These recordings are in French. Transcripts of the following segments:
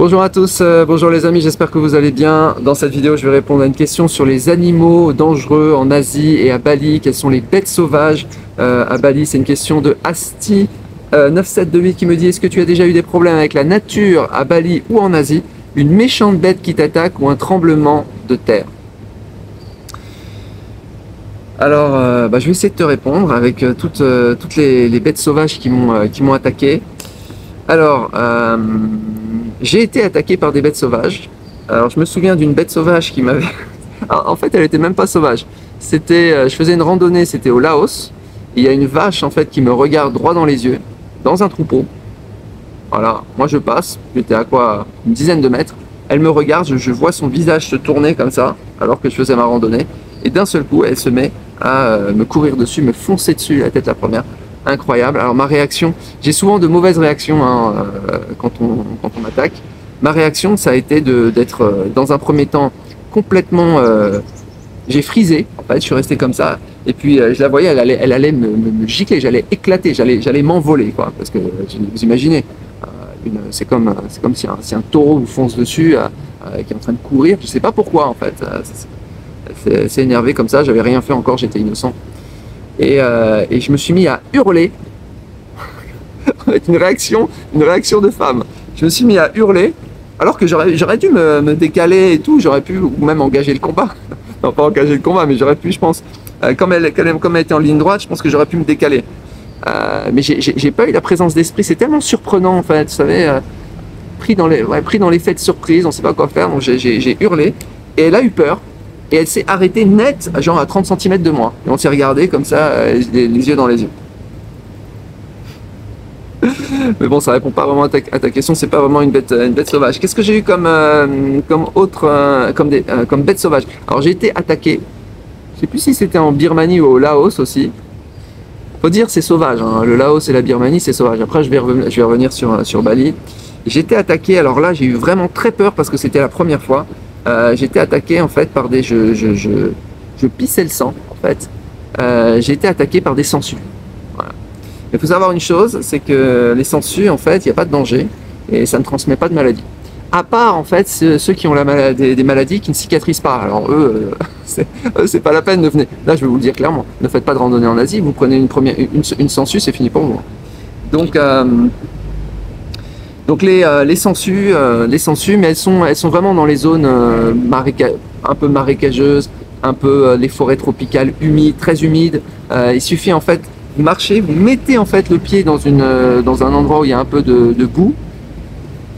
Bonjour à tous, bonjour les amis, j'espère que vous allez bien. Dans cette vidéo, je vais répondre à une question sur les animaux dangereux en Asie et à Bali. Quelles sont les bêtes sauvages à Bali? C'est une question de Asti 9728 qui me dit: est-ce que tu as déjà eu des problèmes avec la nature à Bali ou en Asie? Une méchante bête qui t'attaque ou un tremblement de terre? Alors, je vais essayer de te répondre avec toutes les bêtes sauvages qui m'ont attaqué. Alors, j'ai été attaqué par des bêtes sauvages. Alors, je me souviens d'une bête sauvage qui m'avait... En fait, elle était même pas sauvage. C'était, je faisais une randonnée, c'était au Laos. Il y a une vache en fait qui me regarde droit dans les yeux, dans un troupeau. Voilà, moi je passe, j'étais à quoi, une dizaine de mètres. Elle me regarde, je vois son visage se tourner comme ça, alors que je faisais ma randonnée. Et d'un seul coup, elle se met à me courir dessus, me foncer dessus, la tête la première. Incroyable. Alors ma réaction, j'ai souvent de mauvaises réactions quand on m'attaque. Ma réaction, ça a été d'être dans un premier temps complètement... j'ai frisé, en fait, je suis resté comme ça. Et puis je la voyais, elle allait me gicler, j'allais éclater, j'allais m'envoler, quoi. Parce que vous imaginez, c'est comme si un taureau vous fonce dessus, qui est en train de courir. Je sais pas pourquoi, en fait. C'est énervé comme ça, j'avais rien fait encore, j'étais innocent. Et je me suis mis à hurler avec une réaction de femme. Je me suis mis à hurler alors que j'aurais dû me décaler et tout, j'aurais pu ou même engager le combat. Non, pas engager le combat, mais j'aurais pu, je pense. Comme elle était en ligne droite, je pense que j'aurais pu me décaler. Mais j'ai pas eu la présence d'esprit, c'est tellement surprenant en fait, vous savez, pris dans l'effet de surprise, on sait pas quoi faire, donc j'ai hurlé et elle a eu peur. Et elle s'est arrêtée net, genre à 30 cm de moi. Et on s'est regardé comme ça, les yeux dans les yeux. Mais bon, ça répond pas vraiment à ta question, c'est pas vraiment une bête sauvage. Qu'est-ce que j'ai eu comme bête sauvage? Alors j'ai été attaqué, je sais plus si c'était en Birmanie ou au Laos aussi. Faut dire c'est sauvage, hein. Le Laos et la Birmanie c'est sauvage. Après je vais revenir sur Bali. J'ai été attaqué, alors là j'ai eu vraiment très peur parce que c'était la première fois. J'ai été attaqué en fait par des... Je pissais le sang en fait. J'ai été attaqué par des sangsues. Voilà. Il faut savoir une chose, c'est que les sangsues en fait, il n'y a pas de danger et ça ne transmet pas de maladie. À part en fait ceux qui ont des maladies qui ne cicatrisent pas. Alors eux, c'est pas la peine de venir. Là je vais vous le dire clairement, ne faites pas de randonnée en Asie, vous prenez une sangsue, c'est fini pour vous. Donc les sangsues, mais elles sont vraiment dans les zones un peu marécageuses, un peu les forêts tropicales humides, très humides. Il suffit en fait, vous marchez, vous mettez en fait le pied dans un endroit où il y a un peu de boue,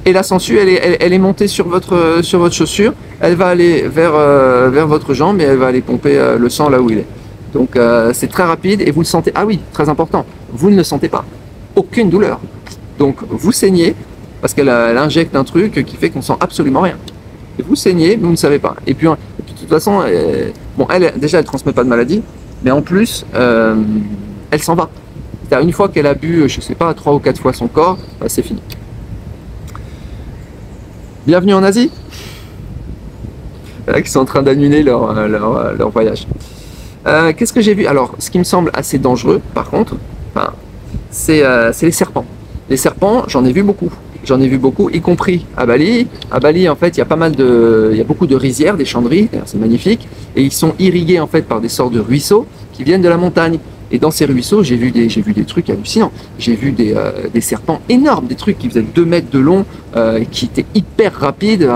et la sangsue elle est montée sur votre chaussure, elle va aller vers votre jambe et elle va aller pomper le sang là où il est. Donc c'est très rapide et vous le sentez. Ah oui, très important, vous ne le sentez pas, aucune douleur. Donc vous saignez, parce qu'elle injecte un truc qui fait qu'on sent absolument rien. Et vous saignez, mais vous ne savez pas. Et puis de toute façon, bon, déjà elle transmet pas de maladie, mais en plus, elle s'en va. C'est-à-dire une fois qu'elle a bu, je sais pas, 3 ou 4 fois son corps, bah, c'est fini. Bienvenue en Asie. Là, qui sont en train d'annuler leur voyage. Qu'est-ce que j'ai vu? Alors, ce qui me semble assez dangereux, par contre, c'est les serpents. Les serpents, j'en ai vu beaucoup. J'en ai vu beaucoup, y compris à Bali. À Bali, en fait, il y a beaucoup de rizières, des champs de riz, c'est magnifique. Et ils sont irrigués, en fait, par des sortes de ruisseaux qui viennent de la montagne. Et dans ces ruisseaux, j'ai vu des trucs hallucinants. J'ai vu des serpents énormes, des trucs qui faisaient 2 mètres de long, qui étaient hyper rapides,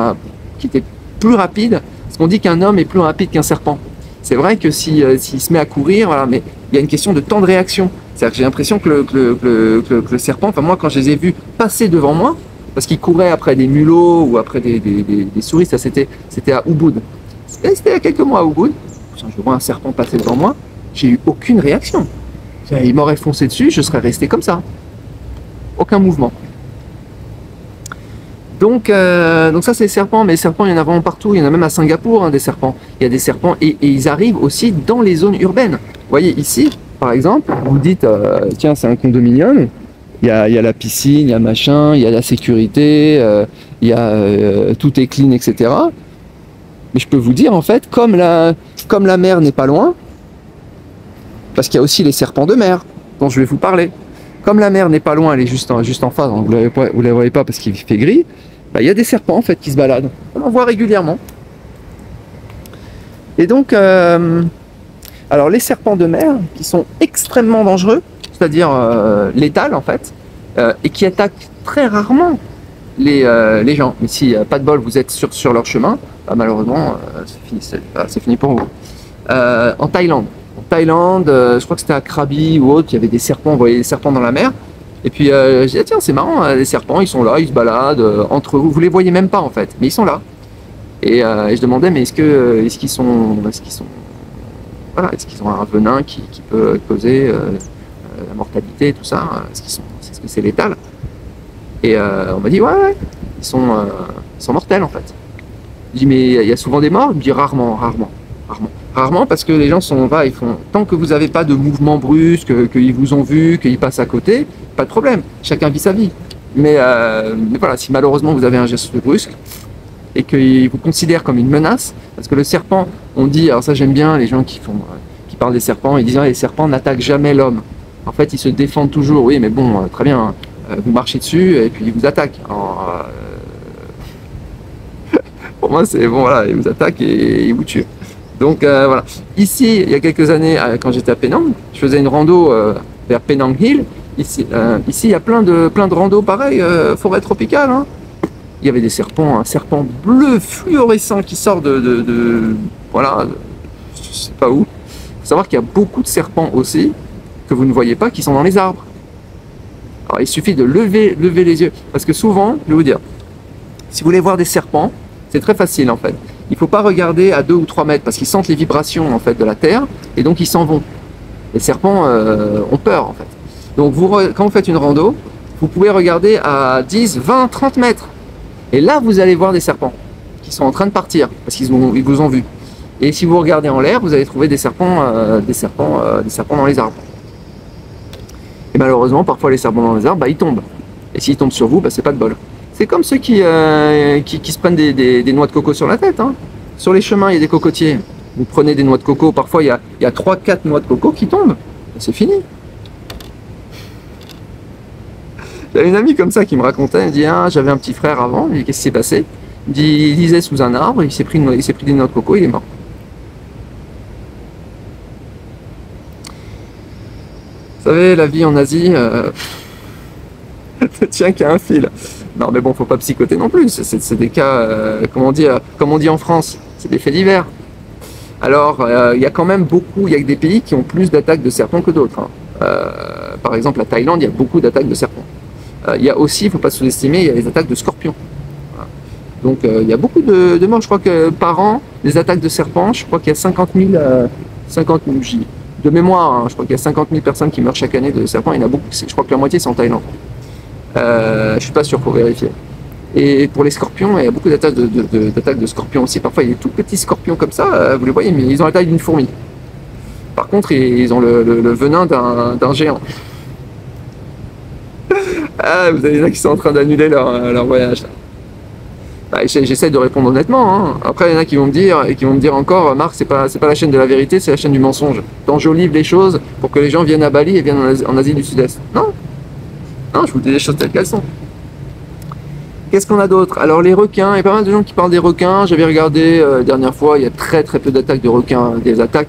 qui étaient plus rapides. Parce qu'on dit qu'un homme est plus rapide qu'un serpent. C'est vrai que s'il se met à courir, voilà, mais il y a une question de temps de réaction. C'est-à-dire que j'ai l'impression que le serpent, enfin moi quand je les ai vus passer devant moi, parce qu'ils couraient après des mulots ou après des souris, ça c'était à Ubud. C'était il y a quelques mois à Ubud. Je vois un serpent passer devant moi, j'ai eu aucune réaction. Il m'aurait foncé dessus, je serais resté comme ça. Aucun mouvement. Donc ça c'est les serpents, mais les serpents il y en a vraiment partout, il y en a même à Singapour, hein, des serpents. Il y a des serpents et ils arrivent aussi dans les zones urbaines. Vous voyez ici, par exemple, vous dites, tiens c'est un condominium, il y a la piscine, il y a machin, il y a la sécurité, il y a tout est clean, etc. Mais je peux vous dire en fait, comme la mer n'est pas loin, parce qu'il y a aussi les serpents de mer dont je vais vous parler. Comme la mer n'est pas loin, elle est juste en face, donc vous ne la voyez pas parce qu'il fait gris, bah, y a des serpents en fait qui se baladent. On en voit régulièrement. Et donc, alors les serpents de mer qui sont extrêmement dangereux, c'est-à-dire létals en fait, et qui attaquent très rarement les gens. Mais si pas de bol, vous êtes sur leur chemin, bah, malheureusement, c'est fini pour vous. En Thaïlande, je crois que c'était à Krabi ou autre, il y avait des serpents, on voyait des serpents dans la mer. Et puis je dis, ah, tiens, c'est marrant, les serpents, ils sont là, ils se baladent entre vous, vous les voyez même pas en fait, mais ils sont là. Et je demandais, mais est-ce qu'ils voilà, est-ce qu'ils ont un venin qui peut causer la mortalité, tout ça, est-ce que c'est létal? Et on m'a dit, ouais, ils sont mortels en fait. Je dis, mais il y a souvent des morts? Il me dit, rarement. Rarement parce que les gens ils font, tant que vous n'avez pas de mouvement brusque, qu'ils vous ont vu, qu'ils passent à côté, pas de problème, chacun vit sa vie. Mais voilà, si malheureusement vous avez un geste brusque et qu'ils vous considèrent comme une menace, parce que le serpent, on dit, alors ça j'aime bien les gens qui parlent des serpents, ils disent, ah, les serpents n'attaquent jamais l'homme. En fait, ils se défendent toujours, oui, mais bon, très bien, vous marchez dessus et puis ils vous attaquent. Alors, pour moi, c'est bon, voilà, ils vous attaquent et ils vous tuent. Donc voilà. Ici, il y a quelques années, quand j'étais à Penang, je faisais une rando vers Penang Hill. Ici, il y a plein de randos pareil, forêt tropicale. Hein. Il y avait des serpents, un serpent bleu fluorescent qui sort voilà, je sais pas où. Il faut savoir qu'il y a beaucoup de serpents aussi que vous ne voyez pas qui sont dans les arbres. Alors il suffit de lever les yeux, parce que souvent, je vais vous dire, si vous voulez voir des serpents, c'est très facile en fait. Il ne faut pas regarder à 2 ou 3 mètres parce qu'ils sentent les vibrations en fait de la terre et donc ils s'en vont. Les serpents ont peur en fait. Donc quand vous faites une rando, vous pouvez regarder à 10, 20, 30 mètres. Et là vous allez voir des serpents qui sont en train de partir parce qu'ils vous ont vu. Et si vous regardez en l'air, vous allez trouver des serpents dans les arbres. Et malheureusement, parfois les serpents dans les arbres, bah, ils tombent. Et s'ils tombent sur vous, bah, c'est pas de bol. C'est comme ceux qui se prennent des noix de coco sur la tête. Hein. Sur les chemins, il y a des cocotiers. Vous prenez des noix de coco, parfois il y a 3-4 noix de coco qui tombent. C'est fini. J'avais une amie comme ça qui me racontait, elle me dit, ah, j'avais un petit frère avant, qu'est-ce qui s'est passé? Il dit, il lisait sous un arbre, il s'est pris des noix de coco, il est mort. Vous savez, la vie en Asie, ne tient qu'à un fil. Non mais bon, faut pas psychoter non plus, c'est des cas, comme on dit en France, c'est des faits divers. Alors, il y a quand même il y a des pays qui ont plus d'attaques de serpents que d'autres. Hein. Par exemple, la Thaïlande, il y a beaucoup d'attaques de serpents. Il y a aussi, il ne faut pas sous-estimer, il y a les attaques de scorpions. Voilà. Donc, il y a beaucoup de morts. Je crois que par an, les attaques de serpents, je crois qu'il y a 50 000, de mémoire, hein, je crois qu'il y a 50 000 personnes qui meurent chaque année de serpents. Il y en a beaucoup, je crois que la moitié c'est en Thaïlande. Je suis pas sûr, pour vérifier. Et pour les scorpions, il y a beaucoup d'attaques de scorpions aussi. Parfois, il y a des tout petits scorpions comme ça, vous les voyez, mais ils ont la taille d'une fourmi. Par contre, ils ont le venin d'un géant. Ah, vous avez des gens qui sont en train d'annuler leur voyage. Bah, j'essaie de répondre honnêtement. Hein. Après, il y en a qui vont me dire encore, Marc, c'est pas la chaîne de la vérité, c'est la chaîne du mensonge. T'enjolives les choses pour que les gens viennent à Bali et viennent en Asie du Sud-Est. Non, je vous dis les choses telles qu'elles sont. Qu'est-ce qu'on a d'autre? Alors les requins, il y a pas mal de gens qui parlent des requins. J'avais regardé la dernière fois, il y a très peu d'attaques de requins, des attaques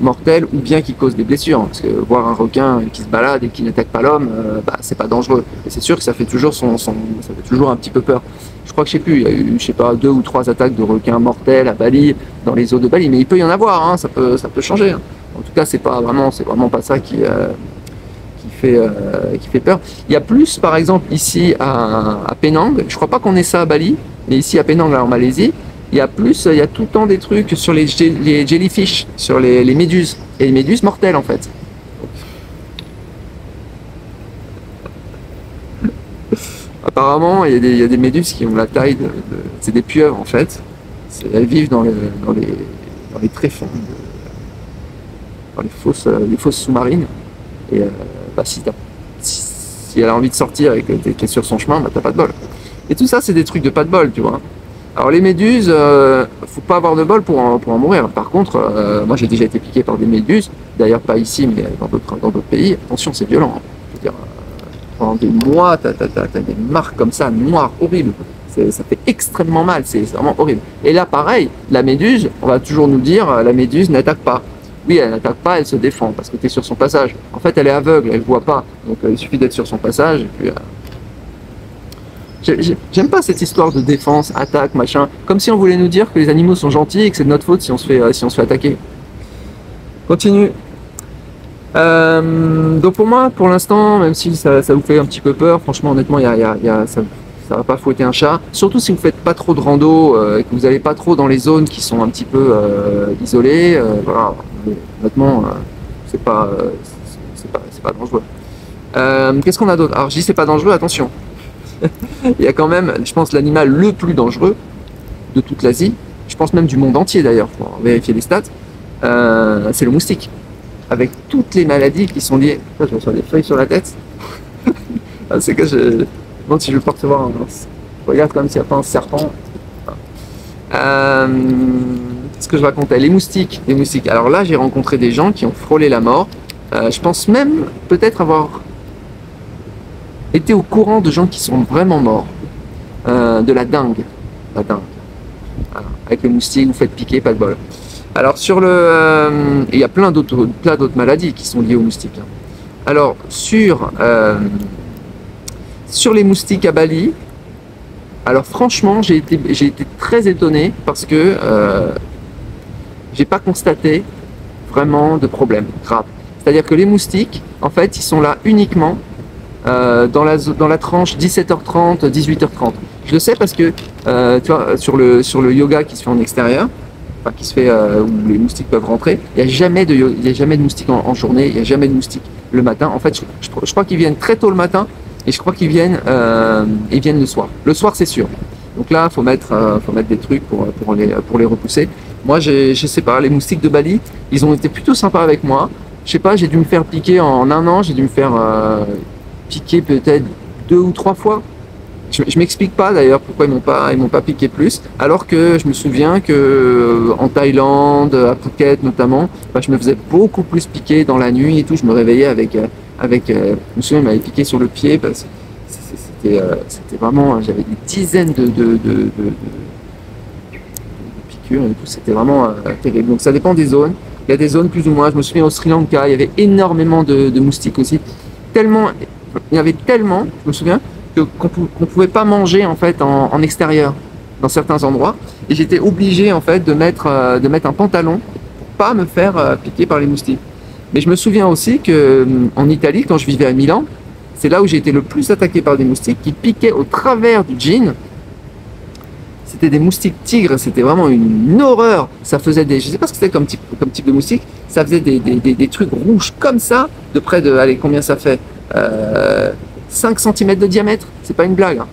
mortelles ou bien qui causent des blessures. Parce que voir un requin qui se balade et qui n'attaque pas l'homme, bah, c'est pas dangereux. Et c'est sûr que ça fait toujours ça fait toujours un petit peu peur. Je crois que je sais plus, il y a eu, 2 ou 3 attaques de requins mortels à Bali, dans les eaux de Bali, mais il peut y en avoir, hein, ça peut changer. Hein. En tout cas, c'est vraiment pas ça qui fait peur. Il y a plus, par exemple, ici à Penang, je crois pas qu'on ait ça à Bali, mais ici à Penang, là, en Malaisie, il y a tout le temps des trucs sur les jellyfish, sur les méduses, et les méduses mortelles en fait. Apparemment, il y a des méduses qui ont la taille c'est des pieuvres en fait. Elles vivent dans les tréfonds, dans les fosses sous-marines. Et bah, si elle a envie de sortir et que tu es sur son chemin, bah, t'as pas de bol. Et tout ça, c'est des trucs de pas de bol, tu vois. Alors les méduses, faut pas avoir de bol pour en mourir. Par contre, moi j'ai déjà été piqué par des méduses, d'ailleurs pas ici, mais dans d'autres pays. Attention, c'est violent. Hein. Je veux dire, pendant des mois, t'as des marques comme ça, noires, horribles. Ça fait extrêmement mal, c'est vraiment horrible. Et là, pareil, la méduse, on va toujours nous dire, la méduse n'attaque pas. Oui, elle n'attaque pas, elle se défend parce que tu es sur son passage. En fait, elle est aveugle, elle ne voit pas. Donc, il suffit d'être sur son passage. Et puis, j'aime pas cette histoire de défense, attaque, machin. Comme si on voulait nous dire que les animaux sont gentils et que c'est de notre faute si on se fait attaquer. Continue. Donc pour moi, pour l'instant, même si ça vous fait un petit peu peur, franchement, honnêtement, ça va pas fouetter un chat. Surtout si vous faites pas trop de rando et que vous n'allez pas trop dans les zones qui sont un petit peu isolées. Voilà. Honnêtement, c'est pas dangereux. Qu'est-ce qu'on a d'autre? Alors je dis c'est pas dangereux, attention. Il y a quand même, je pense, l'animal le plus dangereux de toute l'Asie. Je pense même du monde entier d'ailleurs, pour vérifier les stats. C'est le moustique. Avec toutes les maladies qui sont liées. Je reçois des feuilles sur la tête. C'est que je me demande si je vais pas recevoir un. Regarde comme s'il n'y a pas un serpent. Ce que je racontais, les moustiques. Alors là, j'ai rencontré des gens qui ont frôlé la mort. Je pense même peut-être avoir été au courant de gens qui sont vraiment morts. De la dengue. La dengue. Voilà. Avec le moustique, vous faites piquer, pas de bol. Alors il y a plein d'autres maladies qui sont liées aux moustiques. Alors sur les moustiques à Bali, alors franchement j'ai été très étonné parce que j'ai pas constaté vraiment de problème grave. C'est-à-dire que les moustiques, en fait, ils sont là uniquement dans la tranche 17h30, 18h30. Je le sais parce que tu vois, sur le yoga qui se fait en extérieur, enfin, qui se fait où les moustiques peuvent rentrer, il n'y a jamais de moustiques en journée, il n'y a jamais de moustiques le matin. En fait, je crois qu'ils viennent très tôt le matin et je crois qu'ils viennent le soir. Le soir, c'est sûr. Donc là, faut mettre des trucs pour les repousser. Moi, je sais pas, les moustiques de Bali, ils ont été plutôt sympas avec moi. Je sais pas, j'ai dû me faire piquer en un an, j'ai dû me faire piquer peut-être 2 ou 3 fois. Je m'explique pas d'ailleurs pourquoi ils m'ont pas piqué plus, alors que je me souviens que en Thaïlande, à Phuket notamment, je me faisais beaucoup plus piquer dans la nuit et tout. Je me réveillais avec je me souviens, il m'avait piqué sur le pied parce que c'était vraiment, j'avais des dizaines de piqûres et tout. C'était vraiment terrible. Donc ça dépend des zones. Il y a des zones plus ou moins. Je me souviens au Sri Lanka, il y avait énormément de moustiques aussi. Il y avait tellement, je me souviens, qu'on pouvait pas manger en fait en extérieur dans certains endroits, et j'étais obligé en fait de mettre un pantalon pour pas me faire piquer par les moustiques. Mais je me souviens aussi que en Italie, quand je vivais à Milan, c'est là où j'ai été le plus attaqué par des moustiques qui piquaient au travers du jean. C'était des moustiques tigres, c'était vraiment une horreur. Ça faisait je sais pas ce que c'était comme type de moustique, ça faisait des trucs rouges comme ça, de près de, allez, combien ça fait 5 cm de diamètre, c'est pas une blague, hein.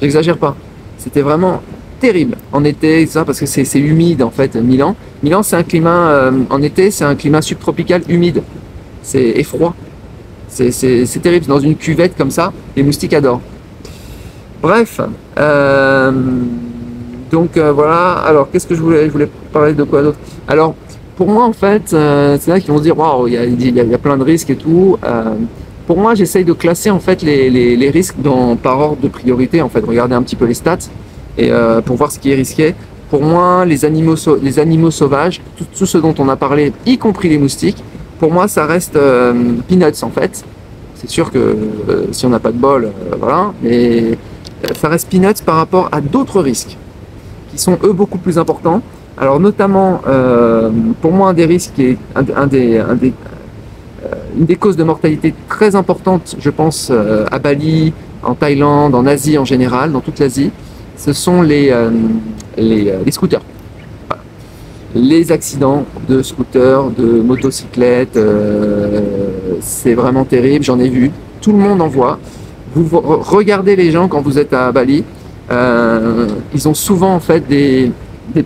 J'exagère pas. C'était vraiment terrible en été, ça, parce que c'est humide en fait, Milan. Milan, c'est un climat, en été, c'est un climat subtropical humide. Et froid. C'est terrible, dans une cuvette comme ça, les moustiques adorent. Bref, donc voilà. Alors, qu'est-ce que je voulais parler de quoi d'autre? Alors, pour moi, en fait, c'est là qu'ils vont se dire, waouh, il y a plein de risques et tout. Pour moi, j'essaye de classer en fait les risques par ordre de priorité, en fait, regarder un petit peu les stats et pour voir ce qui est risqué. Pour moi, les animaux sauvages, tout ce dont on a parlé, y compris les moustiques, pour moi, ça reste peanuts en fait. C'est sûr que si on n'a pas de bol, voilà, mais ça reste peanuts par rapport à d'autres risques qui sont eux beaucoup plus importants. Alors notamment, pour moi, un des risques qui est une des causes de mortalité très importantes, je pense, à Bali, en Thaïlande, en Asie en général, dans toute l'Asie, ce sont les scooters. Voilà. Les accidents de scooters, de motocyclettes, c'est vraiment terrible, j'en ai vu, tout le monde en voit. Vous regardez les gens quand vous êtes à Bali, ils ont souvent en fait des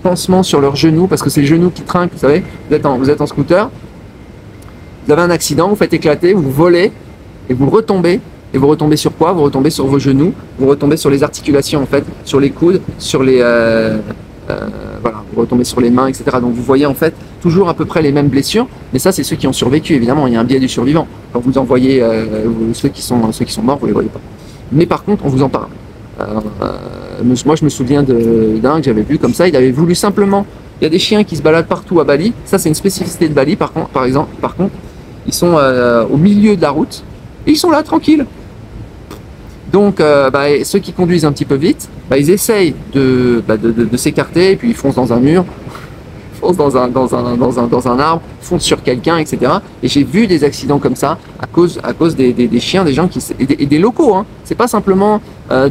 pansements sur leurs genoux, parce que c'est les genoux qui trinquent, vous savez, vous êtes en scooter, vous avez un accident, vous faites éclater, vous volez et vous retombez. Et vous retombez sur quoi? Vous retombez sur vos genoux, vous retombez sur les articulations en fait, sur les coudes, sur les voilà, vous retombez sur les mains, etc. Donc vous voyez en fait toujours à peu près les mêmes blessures, mais ça c'est ceux qui ont survécu, évidemment, il y a un biais du survivant. Quand vous en voyez ceux qui sont morts, vous les voyez pas. Mais par contre, on vous en parle. Moi je me souviens d'un que j'avais vu comme ça, il avait voulu simplement, il y a des chiens qui se baladent partout à Bali, ça c'est une spécificité de Bali par contre, ils sont au milieu de la route, et ils sont là tranquilles. Donc ceux qui conduisent un petit peu vite, ils essayent de s'écarter, et puis ils foncent dans un mur, foncent dans un arbre, foncent sur quelqu'un, etc. Et j'ai vu des accidents comme ça à cause des chiens, des gens et des locaux. Hein. C'est pas simplement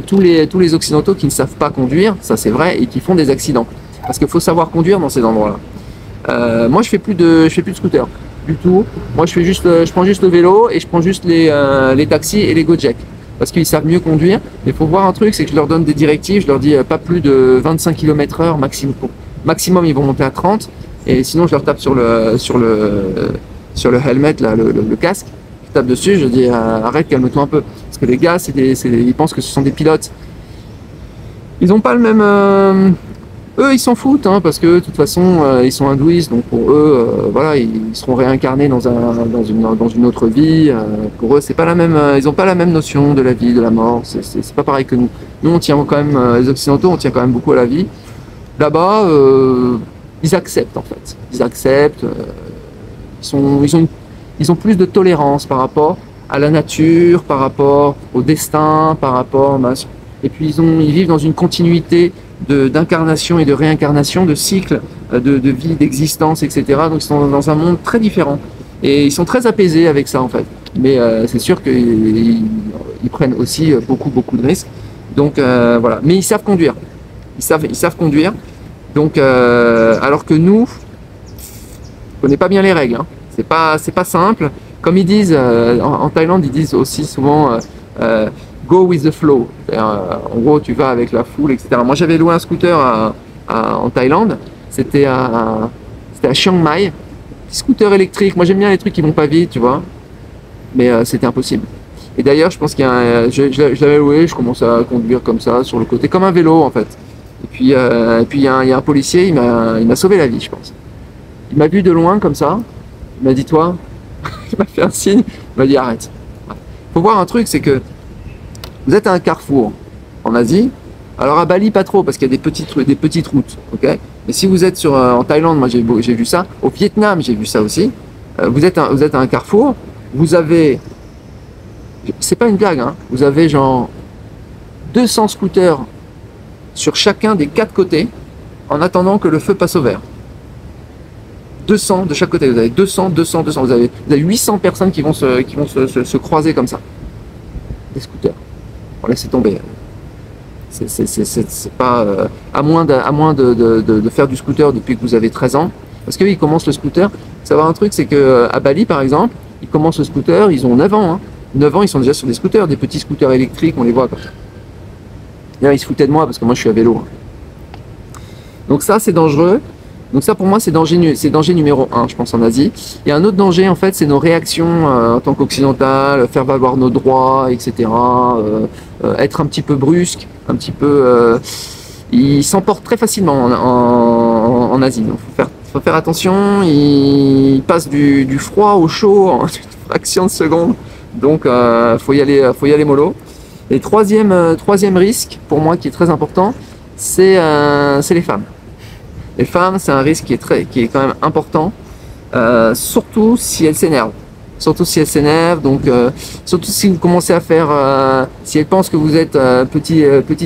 tous les occidentaux qui ne savent pas conduire, ça c'est vrai, et qui font des accidents. Parce qu'il faut savoir conduire dans ces endroits-là. Moi je fais plus de scooter du tout. Moi je prends juste le vélo et je prends juste les taxis et les Gojek. Parce qu'ils savent mieux conduire. Mais il faut voir un truc, c'est que je leur donne des directives, je leur dis pas plus de 25 km/h maximum. Maximum, ils vont monter à 30. Et sinon, je leur tape sur le helmet, là, le casque. Je tape dessus, je dis arrête, calme-toi un peu. Parce que les gars, ils pensent que ce sont des pilotes. Ils n'ont pas le même... Eux, ils s'en foutent, hein, parce que de toute façon, ils sont hindouistes, donc pour eux, voilà, ils seront réincarnés dans une autre vie. Pour eux, c'est pas la même, ils n'ont pas la même notion de la vie, de la mort. C'est pas pareil que nous. Nous, on tient quand même, les Occidentaux, on tient quand même beaucoup à la vie. Là-bas, ils acceptent en fait. Ils acceptent. Ils ont plus de tolérance par rapport à la nature, par rapport au destin, par rapport. Et puis ils vivent dans une continuité d'incarnation et de réincarnation, de cycles, de vie, d'existence, etc. Donc ils sont dans un monde très différent. Et ils sont très apaisés avec ça en fait. Mais c'est sûr qu'ils prennent aussi beaucoup de risques. Donc voilà. Mais ils savent conduire. Ils savent conduire. Donc alors que nous, on connaît pas bien les règles. Hein. C'est pas simple. Comme ils disent en Thaïlande, ils disent aussi souvent go with the flow. En gros, tu vas avec la foule, etc. Moi, j'avais loué un scooter en Thaïlande. C'était à Chiang Mai. Petit scooter électrique. Moi, j'aime bien les trucs qui vont pas vite, tu vois. Mais c'était impossible. Et d'ailleurs, je pense je l'avais loué. Je commençais à conduire comme ça sur le côté, comme un vélo en fait. Et puis il y a un policier. Il m'a sauvé la vie, je pense. Il m'a vu de loin comme ça. Il m'a dit toi. Il m'a fait un signe. Il m'a dit arrête. Faut voir un truc, c'est que vous êtes à un carrefour en Asie. Alors à Bali, pas trop, parce qu'il y a des petites routes, ok. Mais si vous êtes en Thaïlande, moi j'ai vu ça. Au Vietnam, j'ai vu ça aussi. Vous êtes à un carrefour. Vous avez, c'est pas une blague, hein. Vous avez genre 200 scooters sur chacun des 4 côtés, en attendant que le feu passe au vert. 200 de chaque côté. Vous avez 200. Vous avez 800 personnes qui vont se croiser comme ça. Des scooters. Bon, laissez tomber. C'est pas à moins de faire du scooter depuis que vous avez 13 ans, parce qu'ils commencent le scooter. Savoir un truc, c'est que à Bali par exemple, ils commencent le scooter, ils ont 9 ans. Hein. 9 ans, ils sont déjà sur des scooters, des petits scooters électriques, on les voit comme ça. D'ailleurs, ils se foutaient de moi parce que moi je suis à vélo. Hein. Donc ça, c'est dangereux. Donc ça, pour moi, c'est danger numéro 1, je pense, en Asie. Il y a un autre danger, en fait, c'est nos réactions en tant qu'occidental, faire valoir nos droits, etc. Être un petit peu brusque, un petit peu... ils s'emportent très facilement en Asie. Donc faut faire attention. Ils passent du froid au chaud en une fraction de seconde. Donc faut y aller mollo. Et troisième risque, pour moi, qui est très important, c'est les femmes. Les femmes, c'est un risque qui est quand même important, surtout si elles s'énervent. Donc surtout si vous commencez à faire, si elles pensent que vous êtes petit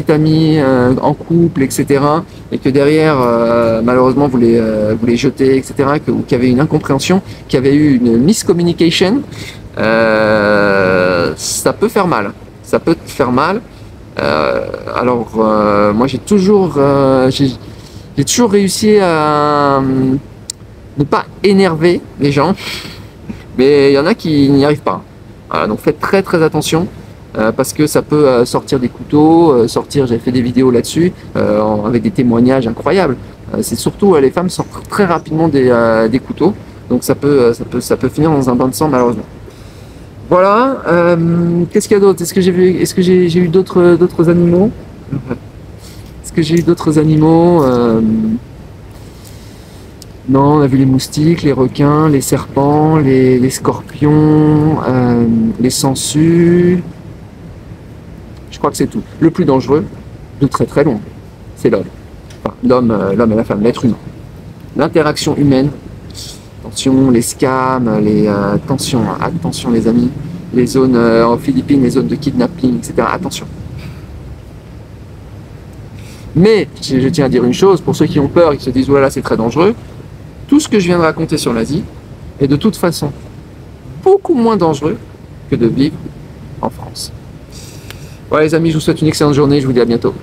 ami en couple, etc., et que derrière, malheureusement, vous les jetez, etc., qu'il y avait une incompréhension, qu'il y avait eu une miscommunication, ça peut faire mal. Ça peut faire mal. Moi, j'ai toujours réussi à ne pas énerver les gens, mais il y en a qui n'y arrivent pas. Voilà, donc faites très très attention parce que ça peut sortir des couteaux, j'ai fait des vidéos là-dessus avec des témoignages incroyables. C'est surtout les femmes sortent très rapidement des couteaux, donc ça peut finir dans un bain de sang malheureusement. Voilà. Qu'est-ce qu'il y a d'autre? Est-ce que j'ai eu d'autres animaux? Est-ce que j'ai eu d'autres animaux Non, on a vu les moustiques, les requins, les serpents, les scorpions, les sangsues. Je crois que c'est tout. Le plus dangereux, de très très loin, c'est l'homme. Enfin, l'homme et la femme, l'être humain. L'interaction humaine, attention, les scams, attention les amis, les zones en Philippines, les zones de kidnapping, etc. Attention. Mais je tiens à dire une chose, pour ceux qui ont peur et qui se disent « voilà, c'est très dangereux », tout ce que je viens de raconter sur l'Asie est de toute façon beaucoup moins dangereux que de vivre en France. Voilà les amis, je vous souhaite une excellente journée, je vous dis à bientôt.